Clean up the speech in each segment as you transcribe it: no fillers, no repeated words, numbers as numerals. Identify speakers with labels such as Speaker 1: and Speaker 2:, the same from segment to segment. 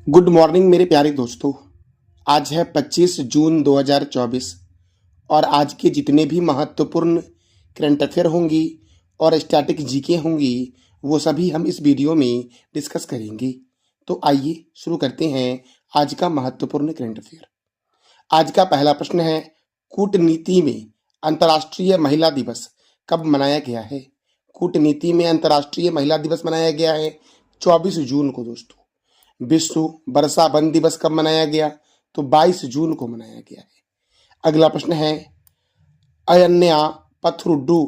Speaker 1: Good morning मेरे प्यारे दोस्तों। आज है 25 जून 2024 और आज के जितने भी महत्वपूर्ण करंट अफेयर होंगी और स्टैटिक जीके होंगी वो सभी हम इस वीडियो में डिस्कस करेंगे। तो आइए शुरू करते हैं आज का महत्वपूर्ण करंट अफेयर। आज का पहला प्रश्न है, कूटनीति में अंतर्राष्ट्रीय महिला दिवस कब मनाया गया है? कूटनीति में अंतर्राष्ट्रीय महिला दिवस मनाया गया है 24 जून को दोस्तों। विश्व वर्षा वन दिवस कब मनाया गया? तो 22 जून को मनाया गया है। अगला प्रश्न है, अयन्या पथरुड्डू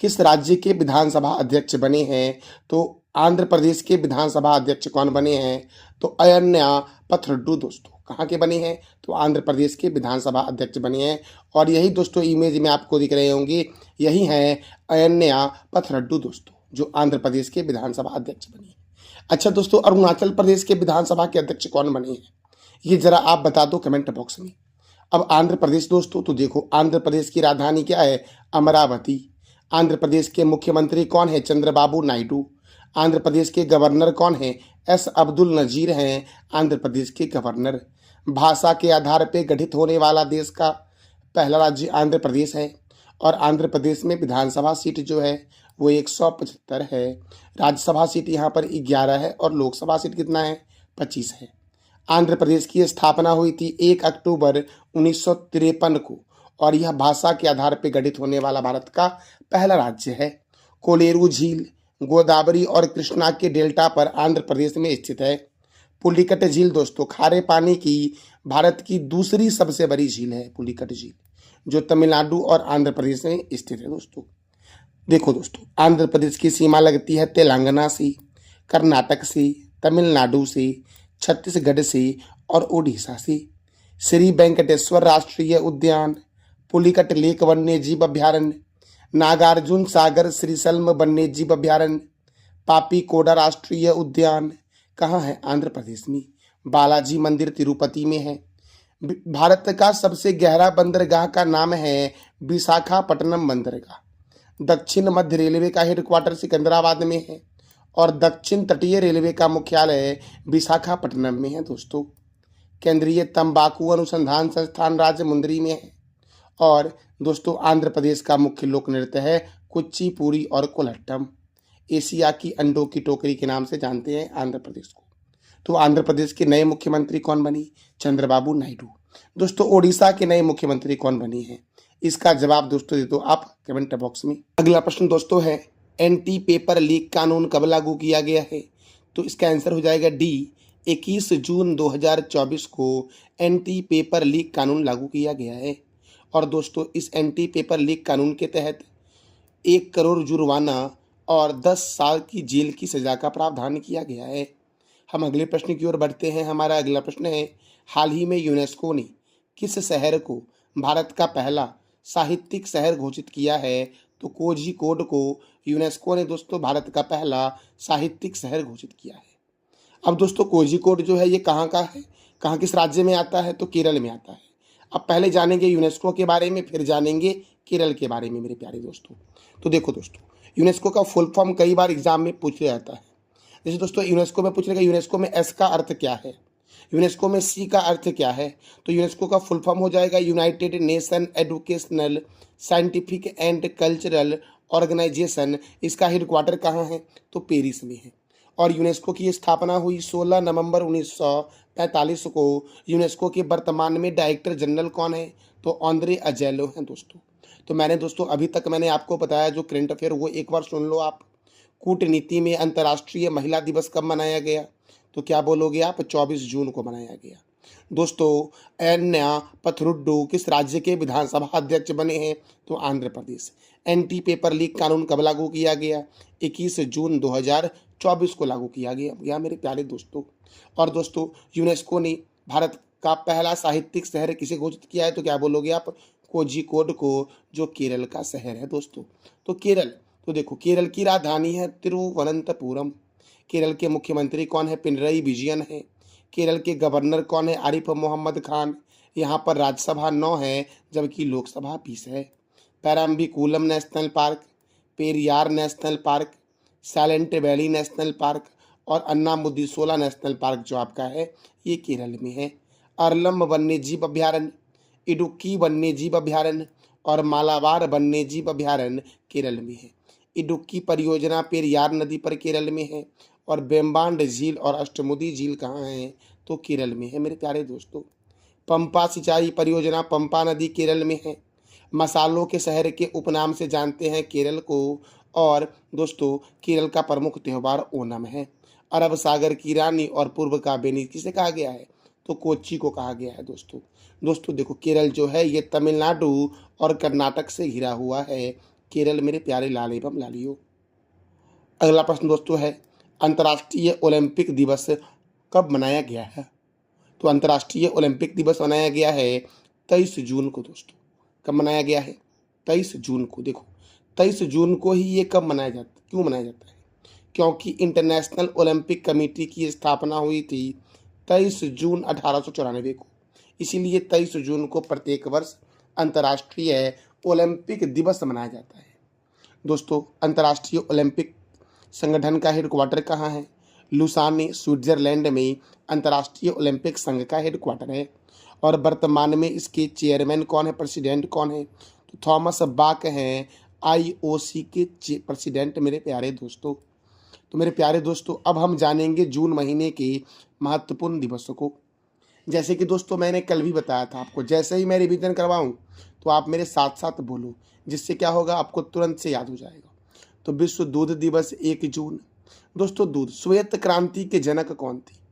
Speaker 1: किस राज्य के विधानसभा अध्यक्ष बने हैं? तो आंध्र प्रदेश के विधानसभा अध्यक्ष कौन बने हैं? तो अयन्या पथरुड्डू दोस्तों कहाँ के बने हैं? तो आंध्र प्रदेश के विधानसभा अध्यक्ष बने हैं। और यही दोस्तों इमेज में आपको दिख रहे होंगे, यही है अयन्या पथरुड्डू दोस्तों, जो आंध्र प्रदेश के विधानसभा अध्यक्ष बनी है। अच्छा दोस्तों, अरुणाचल प्रदेश के विधानसभा के अध्यक्ष कौन बने हैं? ये जरा आप बता दो कमेंट बॉक्स में। अब आंध्र प्रदेश दोस्तों, तो देखो आंध्र प्रदेश की राजधानी क्या है? अमरावती। आंध्र प्रदेश के मुख्यमंत्री कौन है? चंद्रबाबू नायडू। आंध्र प्रदेश के गवर्नर कौन है? एस अब्दुल नजीर हैं आंध्र प्रदेश के गवर्नर। भाषा के आधार पर गठित होने वाला देश का पहला राज्य आंध्र प्रदेश है और आंध्र प्रदेश में विधानसभा सीट जो है वो 175 है। राज्यसभा सीट यहाँ पर 11 है और लोकसभा सीट कितना है? 25 है। आंध्र प्रदेश की स्थापना हुई थी 1 अक्टूबर 1953 को और यह भाषा के आधार पर गठित होने वाला भारत का पहला राज्य है। कोलेरू झील गोदावरी और कृष्णा के डेल्टा पर आंध्र प्रदेश में स्थित है। पुलिकट झील दोस्तों खारे पानी की भारत की दूसरी सबसे बड़ी झील है पुलिकट झील, जो तमिलनाडु और आंध्र प्रदेश में स्थित है दोस्तों। देखो दोस्तों, आंध्र प्रदेश की सीमा लगती है तेलंगाना से, कर्नाटक से, तमिलनाडु से, छत्तीसगढ़ से और उड़ीसा से। श्री वेंकटेश्वर राष्ट्रीय उद्यान, पुलिकट लेक वन्य जीव अभ्यारण्य, नागार्जुन सागर श्रीशल्म वन्य जीव अभ्यारण्य, पापी कोडा राष्ट्रीय उद्यान कहाँ है? आंध्र प्रदेश में। बालाजी मंदिर तिरुपति में है। भारत का सबसे गहरा बंदरगाह का नाम है विशाखापट्टनम बंदरगाह। दक्षिण मध्य रेलवे का हेडक्वार्टर सिकंदराबाद में है और दक्षिण तटीय रेलवे का मुख्यालय विशाखापट्टनम में है दोस्तों। केंद्रीय तंबाकू अनुसंधान संस्थान राजमुंद्री में है। और दोस्तों आंध्र प्रदेश का मुख्य लोक नृत्य है कुचिपुड़ी और कोलट्टम। एशिया की अंडों की टोकरी के नाम से जानते हैं आंध्र प्रदेश को। तो आंध्र प्रदेश के नए मुख्यमंत्री कौन बनी? चंद्रबाबू नायडू। दोस्तों उड़ीसा के नए मुख्यमंत्री कौन बनी है? इसका जवाब दोस्तों दे दो आप कमेंट बॉक्स में। अगला प्रश्न दोस्तों है, एंटी पेपर लीक कानून कब लागू किया गया है? तो इसका आंसर हो जाएगा डी, 21 जून 2024 को एंटी पेपर लीक कानून लागू किया गया है। और दोस्तों इस एंटी पेपर लीक कानून के तहत 1 करोड़ जुर्माना और 10 साल की जेल की सजा का प्रावधान किया गया है। हम अगले प्रश्न की ओर बढ़ते हैं। हमारा अगला प्रश्न है, हाल ही में यूनेस्को ने किस शहर को भारत का पहला साहित्यिक शहर घोषित किया है? तो कोझिकोड को यूनेस्को ने दोस्तों भारत का पहला साहित्यिक शहर घोषित किया है। अब दोस्तों कोझिकोड जो है ये कहाँ का है, कहाँ किस राज्य में आता है? तो केरल में आता है। अब पहले जानेंगे यूनेस्को के बारे में, फिर जानेंगे केरल के बारे में मेरे प्यारे दोस्तों। तो देखो दोस्तों, यूनेस्को का फुल फॉर्म कई बार एग्जाम में पूछा जाता है। जैसे दोस्तों यूनेस्को में पूछेगा यूनेस्को में एस का अर्थ क्या है, यूनेस्को में सी का अर्थ क्या है? तो यूनेस्को का फुल फॉर्म हो जाएगा United Nation Educational Scientific and Cultural Organization. इसका हेडक्वार्टर कहाँ है? तो पेरिस में है। और यूनेस्को की स्थापना हुई 16 नवंबर 1945 को। यूनेस्को के वर्तमान में डायरेक्टर जनरल कौन है? तो ऑन्द्रे अजेलो हैं दोस्तों। तो मैंने दोस्तों अभी तक मैंने आपको बताया जो करंट अफेयर वो एक बार सुन लो आप। कूटनीति में अंतर्राष्ट्रीय महिला दिवस कब मनाया गया? तो क्या बोलोगे आप? 24 जून को मनाया गया। दोस्तों अयन्या पथरुड्डू किस राज्य के विधानसभा अध्यक्ष बने हैं? तो Andhra Pradesh. Anti paper leak कानून कब लागू किया गया? 21 जून 2024 को लागू किया गया मेरे प्यारे दोस्तों। और दोस्तों यूनेस्को ने भारत का पहला साहित्यिक शहर किसे घोषित किया है? तो क्या बोलोगे आप? कोझिकोड को, जो केरल का शहर है दोस्तों। तो केरल, तो देखो केरल की राजधानी है तिरुवनंतपुरम। केरल के मुख्यमंत्री कौन है? पिनरई विजयन है। केरल के गवर्नर कौन है? आरिफ मोहम्मद खान। यहाँ पर राज्यसभा 9 है जबकि लोकसभा 20 है। Parambikulam national park, Periyar national park, silent valley national park और अन्नामुदी 16 नेशनल पार्क जो आपका है ये केरल में है। अरलम वन्य जीव अभ्यारण्य, इडुक्की वन्य जीव अभ्यारण्य और मालाबार वन्य जीव अभ्यारण्य केरल में है। इडुक्की परियोजना पेरियार नदी पर केरल में है और बेम्बांड झील और अष्टमुदी झील कहाँ है? तो केरल में है मेरे प्यारे दोस्तों। पंपा सिंचाई परियोजना पंपा नदी केरल में है। मसालों के शहर के उपनाम से जानते हैं केरल को। और दोस्तों केरल का प्रमुख त्यौहार ओणम है। अरब सागर की रानी और पूर्व का बेनी किसे कहा गया है? तो कोच्चि को कहा गया है दोस्तों। दोस्तों देखो केरल जो है ये तमिलनाडु और कर्नाटक से घिरा हुआ है। केरल मेरे प्यारे लाल एवं लालियों। अगला प्रश्न दोस्तों है अंतर्राष्ट्रीय ओलंपिक दिवस कब मनाया गया है? तो अंतर्राष्ट्रीय ओलंपिक दिवस मनाया गया है 23 जून को दोस्तों। कब मनाया गया है? 23 जून को। देखो 23 जून को ही ये कब मनाया जाता है? क्यों मनाया जाता है? क्योंकि इंटरनेशनल ओलंपिक कमेटी की स्थापना हुई थी 23 जून 1894 को। इसीलिए 23 जून को प्रत्येक वर्ष अंतर्राष्ट्रीय ओलंपिक दिवस मनाया जाता है। दोस्तों अंतर्राष्ट्रीय ओलंपिक संगठन का हेडक्वार्टर कहाँ है? लुसाने स्विट्जरलैंड में अंतर्राष्ट्रीय ओलंपिक संघ का हेडक्वार्टर है। और वर्तमान में इसके चेयरमैन कौन है? प्रेसिडेंट कौन है? तो थॉमस बाक हैं आईओसी के प्रेसिडेंट मेरे प्यारे दोस्तों। तो मेरे प्यारे दोस्तों अब हम जानेंगे जून महीने के महत्वपूर्ण दिवसों को। जैसे कि दोस्तों मैंने कल भी बताया था आपको, जैसे ही मैं रिवीजन करवाऊं तो आप मेरे साथ साथ बोलो, जिससे क्या होगा आपको तुरंत से याद हो जाएगा। तो विश्व दूध दिवस 1 जून। दोस्तों दूध, श्वेत क्रांति के जनक कौन थे?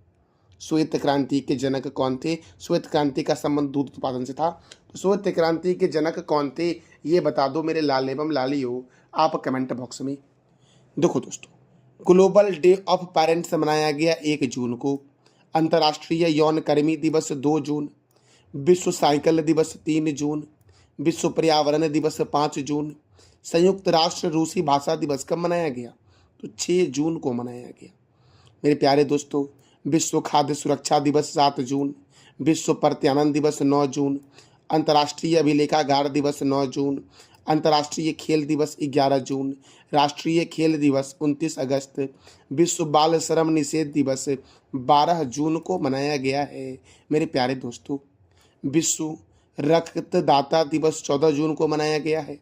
Speaker 1: श्वेत क्रांति के जनक कौन थे? श्वेत क्रांति का संबंध दूध उत्पादन से था। तो श्वेत क्रांति के जनक कौन थे ये बता दो मेरे लाल एवं लालियों आप कमेंट बॉक्स में। देखो दोस्तों ग्लोबल डे ऑफ पेरेंट्स मनाया गया 1 जून को। अंतर्राष्ट्रीय यौन कर्मी दिवस 2 जून। विश्व साइकिल दिवस 3 जून। विश्व पर्यावरण दिवस 5 जून। संयुक्त राष्ट्र रूसी भाषा दिवस कब मनाया गया? तो 6 जून को मनाया गया। मेरे प्यारे दोस्तों विश्व खाद्य सुरक्षा दिवस 7 जून। विश्व प्रत्यानन दिवस 9 जून। अंतर्राष्ट्रीय अभिलेखागार दिवस 9 जून। अंतर्राष्ट्रीय खेल दिवस 11 जून। राष्ट्रीय खेल दिवस 29 अगस्त। विश्व बाल श्रम निषेध दिवस 12 जून को मनाया गया है मेरे प्यारे दोस्तों। विश्व रक्तदाता दिवस 14 जून को मनाया गया है।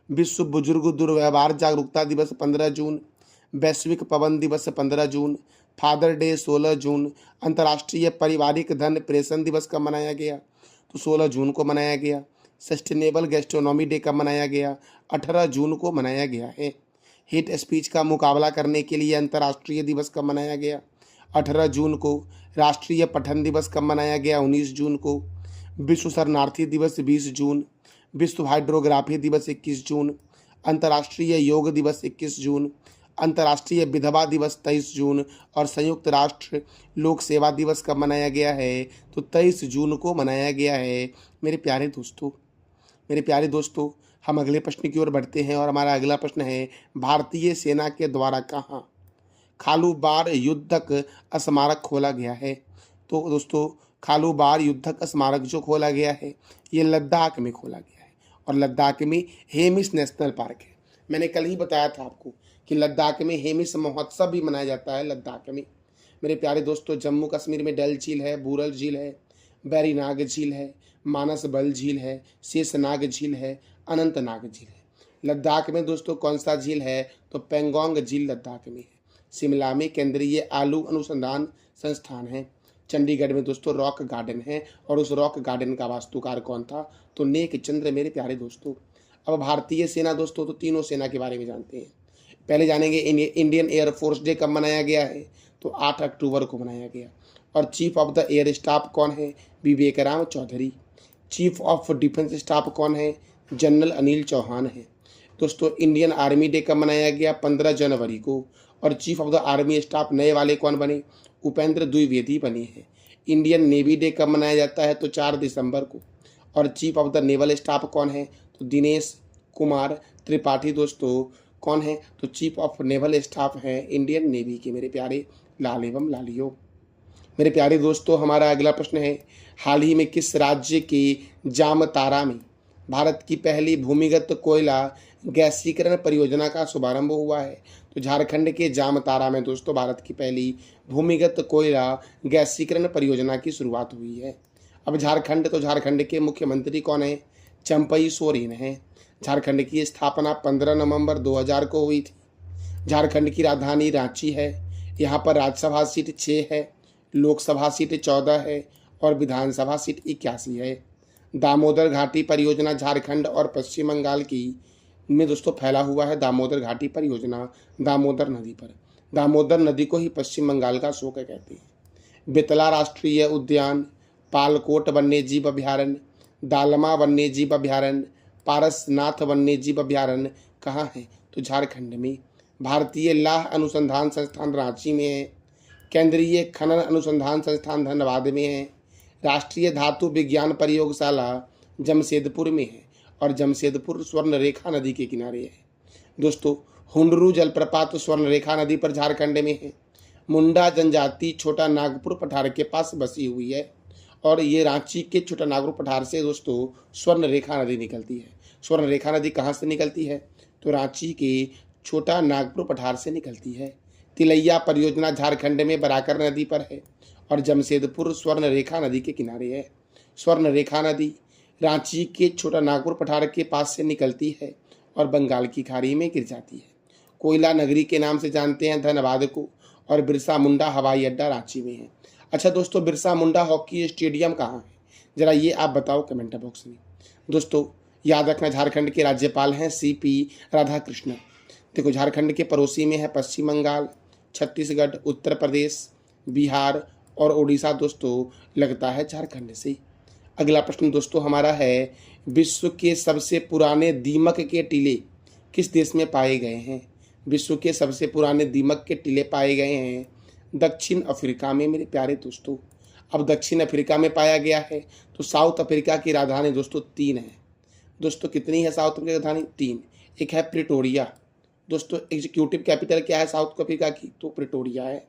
Speaker 1: विश्व बुजुर्ग दुर्व्यवहार जागरूकता दिवस 15 जून। वैश्विक पवन दिवस 15 जून। फादर डे 16 जून। अंतर्राष्ट्रीय पारिवारिक धन प्रेषण दिवस कब मनाया गया? तो 16 जून को मनाया गया। सस्टेनेबल गैस्ट्रोनॉमी डे कब मनाया गया? 18 जून को मनाया गया है। हेट स्पीच का मुकाबला करने के लिए अंतर्राष्ट्रीय दिवस कब मनाया गया? 18 जून को। राष्ट्रीय पठन दिवस कब मनाया गया? 19 जून को। विश्व शरणार्थी दिवस 20 जून। विश्व हाइड्रोग्राफी दिवस 21 जून। अंतर्राष्ट्रीय योग दिवस 21 जून। अंतर्राष्ट्रीय विधवा दिवस 23 जून। और संयुक्त राष्ट्र लोक सेवा दिवस कब मनाया गया है? तो 23 जून को मनाया गया है मेरे प्यारे दोस्तों। मेरे प्यारे दोस्तों हम अगले प्रश्न की ओर बढ़ते हैं और हमारा अगला प्रश्न है भारतीय सेना के द्वारा कहाँ खालूबार युद्धक स्मारक खोला गया है? तो दोस्तों खालूबार युद्धक स्मारक जो खोला गया है ये लद्दाख में खोला गया है और लद्दाख में हेमिस नेशनल पार्क है। मैंने कल ही बताया था आपको कि लद्दाख में हेमिस महोत्सव भी मनाया जाता है लद्दाख में। मेरे प्यारे दोस्तों जम्मू कश्मीर में डल झील है, बूरल झील है, बैरीनाग झील है, मानस बल झील है, शेषनाग झील है, अनंतनाग झील है। लद्दाख में दोस्तों कौन सा झील है? तो पेंगोंग झील लद्दाख में है। शिमला में केंद्रीय आलू अनुसंधान संस्थान है। चंडीगढ़ में दोस्तों रॉक गार्डन है और उस रॉक गार्डन का वास्तुकार कौन था? तो नेक चंद्र मेरे प्यारे दोस्तों। अब भारतीय सेना दोस्तों तो तीनों सेना के बारे में जानते हैं। पहले जानेंगे इंडियन एयरफोर्स डे कब मनाया गया है? तो 8 अक्टूबर को मनाया गया। और chief of the air staff कौन है? Vivek Ram Chaudhari. Chief of defence staff कौन है? जनरल अनिल चौहान है। दोस्तों इंडियन आर्मी डे कब मनाया गया? 15 जनवरी को। और chief of the army staff नए वाले कौन बने? उपेंद्र द्विवेदी बने हैं। इंडियन नेवी डे कब मनाया जाता है? तो 4 दिसंबर को। और chief of the naval staff कौन है? तो दिनेश कुमार त्रिपाठी दोस्तों कौन है? तो चीफ ऑफ नेवल स्टाफ है इंडियन नेवी के मेरे प्यारे लाल एवं लालियों। मेरे प्यारे दोस्तों हमारा अगला प्रश्न है हाल ही में किस राज्य के जामतारा में भारत की पहली भूमिगत कोयला गैसीकरण परियोजना का शुभारंभ हुआ है? तो तो झारखंड के जामतारा में दोस्तों भारत की पहली भूमिगत कोयला गैसीकरण परियोजना की शुरुआत हुई है। अब झारखंड, तो झारखंड के मुख्यमंत्री कौन है? चंपई सोरेन हैं। झारखंड की स्थापना 15 नवंबर 2000 को हुई थी। झारखंड की राजधानी रांची है। यहाँ पर राज्यसभा सीट 6 है, लोकसभा सीट 14 है और विधानसभा सीट 81 है। दामोदर घाटी परियोजना झारखंड और पश्चिम बंगाल की में दोस्तों फैला हुआ है। दामोदर घाटी परियोजना दामोदर नदी पर, दामोदर नदी को ही पश्चिम बंगाल का शोक कहते हैं। बेतला राष्ट्रीय उद्यान, पालकोट वन्यजीव अभयारण्य, दालमा वन्यजीव अभयारण्य, पारसनाथ वन्यजीव अभयारण्य कहाँ है? तो झारखंड में। भारतीय लाह अनुसंधान संस्थान रांची में है। केंद्रीय खनन अनुसंधान संस्थान धनबाद में है। राष्ट्रीय धातु विज्ञान प्रयोगशाला जमशेदपुर में है और जमशेदपुर स्वर्णरेखा नदी के किनारे है। दोस्तों हुंडरू जलप्रपात स्वर्णरेखा नदी पर झारखंड में है। मुंडा जनजाति छोटा नागपुर पठार के पास बसी हुई है और ये रांची के छोटा नागपुर पठार से दोस्तों स्वर्णरेखा नदी निकलती है। स्वर्णरेखा नदी कहाँ से निकलती है? तो रांची के छोटा नागपुर पठार से निकलती है। तिलैया परियोजना झारखंड में बराकर नदी पर है और जमशेदपुर स्वर्णरेखा नदी के किनारे है। स्वर्णरेखा नदी रांची के छोटा नागपुर पठार के पास से निकलती है और बंगाल की खाड़ी में गिर जाती है। कोयला नगरी के नाम से जानते हैं धनबाद को और बिरसा मुंडा हवाई अड्डा रांची में है। अच्छा दोस्तों, बिरसा मुंडा हॉकी स्टेडियम कहाँ है? जरा ये आप बताओ कमेंट बॉक्स में। दोस्तों याद रखना, झारखंड के राज्यपाल हैं CP राधाकृष्णन। देखो झारखंड के पड़ोसी में है पश्चिम बंगाल, छत्तीसगढ़, उत्तर प्रदेश, बिहार और उड़ीसा दोस्तों लगता है झारखंड से। अगला प्रश्न दोस्तों हमारा है, विश्व के सबसे पुराने दीमक के टीले किस देश में पाए गए हैं? विश्व के सबसे पुराने दीमक के टीले पाए गए हैं दक्षिण अफ्रीका में मेरे प्यारे दोस्तों। अब दक्षिण अफ्रीका में पाया गया है तो साउथ अफ्रीका की राजधानी दोस्तों 3 है। दोस्तों कितनी है साउथ अफ्रीका की राजधानी? 3। एक है प्रिटोरिया। दोस्तों एग्जीक्यूटिव कैपिटल क्या है साउथ अफ्रीका की? तो प्रिटोरिया है।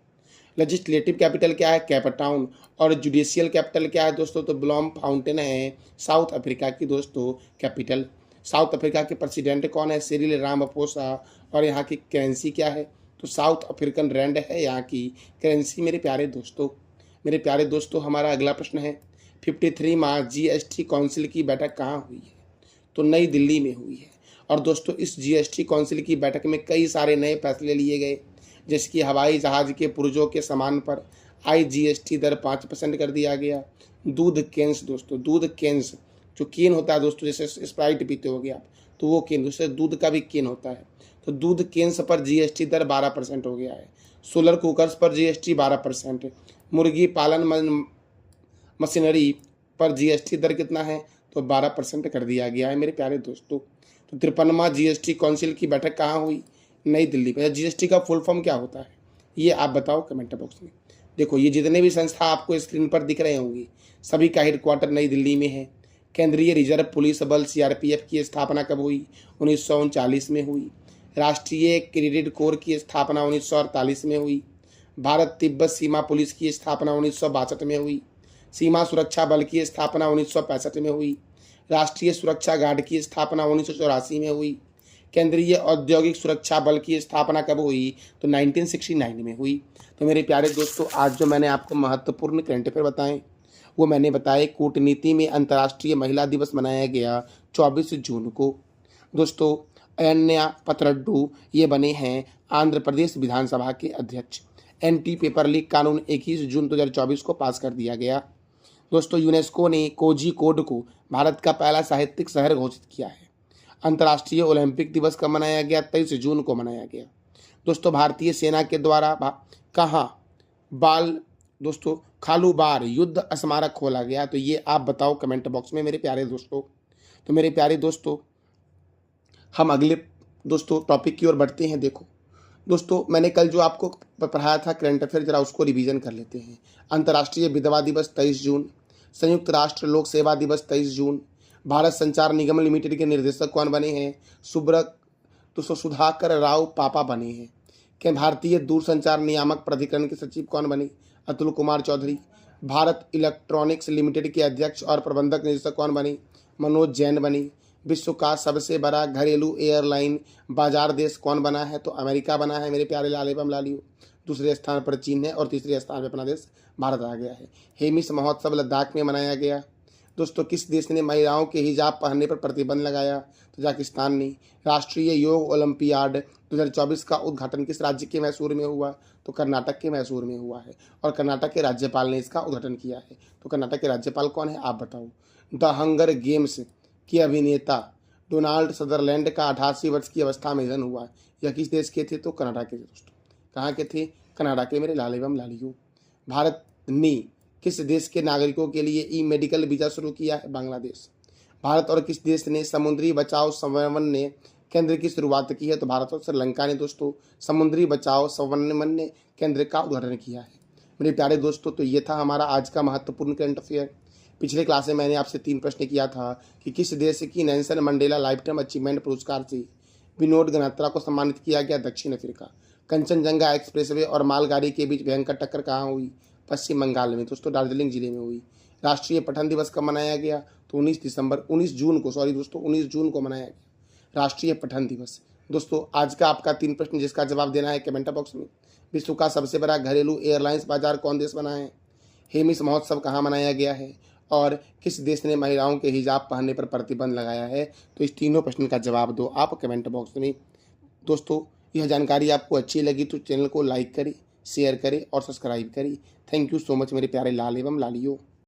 Speaker 1: लेजिस्लेटिव कैपिटल क्या है? Cape Town. और जुडिशियल कैपिटल क्या है दोस्तों? तो ब्लॉम फाउंटेन है साउथ अफ्रीका की दोस्तों कैपिटल। साउथ अफ्रीका के प्रेसिडेंट कौन है? Cyril Ramaphosa. और यहाँ की करेंसी क्या है? तो साउथ अफ्रीकन रैंड है यहाँ की करेंसी मेरे प्यारे दोस्तों। मेरे प्यारे दोस्तों हमारा अगला प्रश्न है, 53वां GST काउंसिल की बैठक कहाँ हुई है? तो नई दिल्ली में हुई है। और दोस्तों इस GST काउंसिल की बैठक में कई सारे नए फैसले लिए गए, जैसे कि हवाई जहाज के पुर्जों के सामान पर IGST दर 5% कर दिया गया। दूध केन्स दोस्तों, दूध केन्स जो केन होता है दोस्तों, जैसे स्प्राइट पीते हो गए आप तो वो केन, दूसरे दूध का भी केन होता है, तो दूध केन्स पर GST दर 12% हो गया है। सोलर कुकर्स पर GST 12%। मुर्गी पालन मशीनरी पर GST दर कितना है? तो 12% कर दिया गया है मेरे प्यारे दोस्तों। तो 53वां GST काउंसिल की बैठक कहाँ हुई? नई दिल्ली पर। GST का फुल फॉर्म क्या होता है ये आप बताओ कमेंट बॉक्स में। देखो ये जितने भी संस्था आपको स्क्रीन पर दिख रहे होंगे सभी का हेडक्वार्टर नई दिल्ली में है। केंद्रीय रिजर्व पुलिस बल CRPF की स्थापना कब हुई? 1939 में हुई। राष्ट्रीय क्रेडिट कोर की स्थापना 1948 में हुई। भारत तिब्बत सीमा पुलिस की स्थापना 1962 में हुई। सीमा सुरक्षा बल की स्थापना 1965 में हुई। राष्ट्रीय सुरक्षा गार्ड की स्थापना 1984 में हुई। केंद्रीय औद्योगिक सुरक्षा बल की स्थापना कब हुई? तो 1969 में हुई। तो मेरे प्यारे दोस्तों आज जो मैंने आपको महत्वपूर्ण करंट अफेयर बताएं वो मैंने बताए। कूटनीति में अंतर्राष्ट्रीय महिला दिवस मनाया गया 24 जून को। दोस्तों अयन्या पथरड्डू ये बने हैं आंध्र प्रदेश विधानसभा के अध्यक्ष। एंटी पेपर लीक कानून 21 जून 2024 को पास कर दिया गया। दोस्तों यूनेस्को ने कोझिकोड को भारत का पहला साहित्यिक शहर घोषित किया है। अंतर्राष्ट्रीय ओलंपिक दिवस कब मनाया गया? 23 जून को मनाया गया। दोस्तों भारतीय सेना के द्वारा कहाँ दोस्तों खालूबार युद्ध स्मारक खोला गया? तो ये आप बताओ कमेंट बॉक्स में मेरे प्यारे दोस्तों। तो मेरे प्यारे दोस्तों हम अगले दोस्तों टॉपिक की ओर बढ़ते हैं। देखो दोस्तों मैंने कल जो आपको पढ़ाया था करंट अफेयर जरा उसको रिवीजन कर लेते हैं। अंतर्राष्ट्रीय विधवा दिवस 23 जून, संयुक्त राष्ट्र लोक सेवा दिवस 23 जून, भारत संचार निगम लिमिटेड के निर्देशक कौन बने हैं? सुधाकर राव पापा बने हैं। क्या भारतीय दूरसंचार नियामक प्राधिकरण के सचिव कौन बने? अतुल कुमार चौधरी। भारत इलेक्ट्रॉनिक्स लिमिटेड के अध्यक्ष और प्रबंधक निदेशक कौन बने? मनोज जैन बने। विश्व का सबसे बड़ा घरेलू एयरलाइन बाजार देश कौन बना है? तो अमेरिका बना है मेरे प्यारे लाल एवं लालियों। दूसरे स्थान पर चीन है और तीसरे स्थान पर अपना देश भारत आ गया है। हेमिस महोत्सव लद्दाख में मनाया गया। दोस्तों, किस देश ने महिलाओं के हिजाब पहनने पर प्रतिबंध लगाया? तजाकिस्तान ने। राष्ट्रीय योग ओलंपियाड 2024 का उद्घाटन किस राज्य के मैसूर में हुआ? तो कर्नाटक के मैसूर में हुआ है और कर्नाटक के राज्यपाल ने इसका उद्घाटन किया है। तो कर्नाटक के राज्यपाल कौन है, आप बताओ? द हंगर गेम्स के अभिनेता डोनाल्ड सदरलैंड का 88 वर्ष की अवस्था में निधन हुआ। यह किस देश के थे? तो कनाडा के थे दोस्तों। कहाँ के थे? कनाडा के मेरे लाल एवं लालियों। भारत ने किस देश के नागरिकों के लिए ई मेडिकल वीजा शुरू किया है? बांग्लादेश। भारत और किस देश ने समुद्री बचाव समन्वय केंद्र की शुरुआत की है? तो भारत और श्रीलंका ने दोस्तों समुद्री बचाव समन्वय केंद्र का उद्घाटन किया है। मेरे प्यारे दोस्तों, तो ये था हमारा आज का महत्वपूर्ण करंट अफेयर। पिछले क्लास में मैंने आपसे 3 प्रश्न किया था कि किस देश की Nelson Mandela life time achievement पुरस्कार से विनोद गनात्रा को सम्मानित किया गया? दक्षिण अफ्रीका। कंचनजंगा एक्सप्रेसवे और मालगाड़ी के बीच भयंकर टक्कर कहाँ हुई? पश्चिम बंगाल में दोस्तों, दार्जिलिंग जिले में हुई। राष्ट्रीय पठन दिवस कब मनाया गया? तो 19 जून को मनाया गया राष्ट्रीय पठन दिवस। दोस्तों, आज का आपका 3 प्रश्न जिसका जवाब देना है कमेंट बॉक्स में। विश्व का सबसे बड़ा घरेलू एयरलाइंस बाजार कौन देश बना है? हेमिस महोत्सव कहाँ मनाया गया है? और किस देश ने महिलाओं के हिजाब पहनने पर प्रतिबंध लगाया है? तो इस तीनों प्रश्न का जवाब दो आप कमेंट बॉक्स में। दोस्तों, यह जानकारी आपको अच्छी लगी तो चैनल को लाइक करें, शेयर करें और सब्सक्राइब करें। थैंक यू सो मच मेरे प्यारे लाल एवं लालियों।